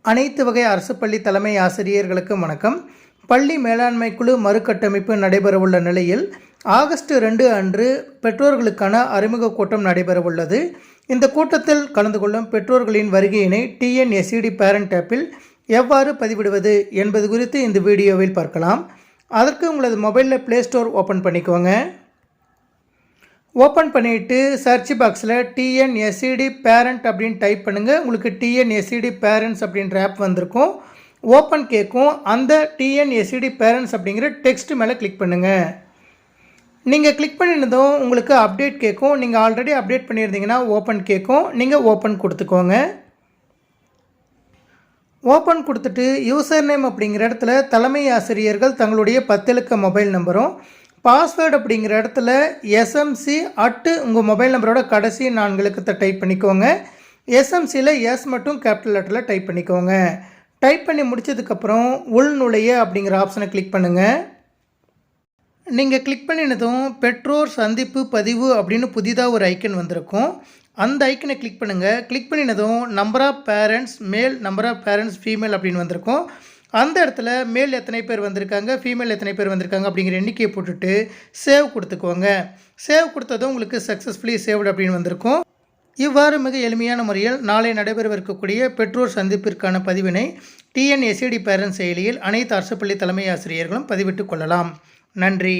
அனைத்து வகை அரசு பள்ளி தலைமை ஆசிரியர்களுக்கு வணக்கம். பள்ளி மேலாண்மை குழு மறுகட்டமைப்பு நடைபெறவுள்ள நிலையில் ஆகஸ்ட் 2 அன்று பெற்றோர்களுக்கான அறிமுக கூட்டம் நடைபெறவுள்ளது. இந்த கூட்டத்தில் கலந்து கொள்ளும் பெற்றோர்களின் வருகையினை TNSED பேரண்ட் ஆப்பில் எவ்வாறு பதிவிடுவது என்பது குறித்து இந்த வீடியோவில் பார்க்கலாம். அதற்கு உங்களது மொபைலில் ப்ளே ஸ்டோர் ஓப்பன் பண்ணிக்கோங்க. ஓப்பன் பண்ணிவிட்டு சர்ச் பாக்ஸில் TNSED பேரண்ட் அப்படின்னு டைப் பண்ணுங்கள். உங்களுக்கு TNSED பேரண்ட்ஸ் அப்படின்ற ஆப் வந்திருக்கும். ஓப்பன் கேட்கும். அந்த TNSED பேரண்ட்ஸ் அப்படிங்கிற டெக்ஸ்ட் மேலே கிளிக் பண்ணுங்கள். நீங்கள் கிளிக் பண்ணினதும் உங்களுக்கு அப்டேட் கேட்கும். நீங்கள் ஆல்ரெடி அப்டேட் பண்ணியிருந்தீங்கன்னா ஓப்பன் கேட்கும். நீங்கள் ஓப்பன் கொடுத்துக்கோங்க. ஓப்பன் கொடுத்துட்டு யூசர் நேம் அப்படிங்கிற இடத்துல தலைமை ஆசிரியர்கள் தங்களுடைய 10 இலக்க மொபைல் நம்பரும், பாஸ்வேர்டு அப்படிங்கிற இடத்துல SMC உங்கள் மொபைல் நம்பரோட கடைசி 4 இலக்கத்தை டைப் பண்ணிக்கோங்க. SMCயில் எஸ் மட்டும் கேபிட்டல் லெட்டரில் டைப் பண்ணிக்கோங்க. டைப் பண்ணி முடித்ததுக்கப்புறம் உள்நுழைய அப்படிங்கிற ஆப்ஷனை கிளிக் பண்ணுங்கள். நீங்கள் கிளிக் பண்ணினதும் பெற்றோர் சந்திப்பு பதிவு அப்படின்னு புதிதாக ஒரு ஐக்கன் வந்திருக்கும். அந்த ஐக்கனை கிளிக் பண்ணுங்கள். கிளிக் பண்ணினதும் நம்பர் ஆஃப் பேரண்ட்ஸ் மேல், நம்பர் ஆஃப் பேரண்ட்ஸ் ஃபீமேல் அப்படின்னு வந்திருக்கும். அந்த இடத்துல மேல் எத்தனை பேர் வந்திருக்காங்க, ஃபீமேல் எத்தனை பேர் வந்திருக்காங்க அப்படிங்கிற எண்ணிக்கையை போட்டுட்டு சேவ் கொடுத்துக்கோங்க. சேவ் கொடுத்ததும் உங்களுக்கு சக்ஸஸ்ஃபுல்லி சேவ்டு அப்படின்னு வந்திருக்கும். இவ்வாறு மிக எளிமையான முறையில் நாளை நடைபெறவிருக்கக்கூடிய பெற்றோர் சந்திப்பிற்கான பதிவினை TNSED பேரண்ட் செயலியில் அனைத்து அரசு பள்ளி தலைமை ஆசிரியர்களும் பதிவிட்டுக் கொள்ளலாம். நன்றி.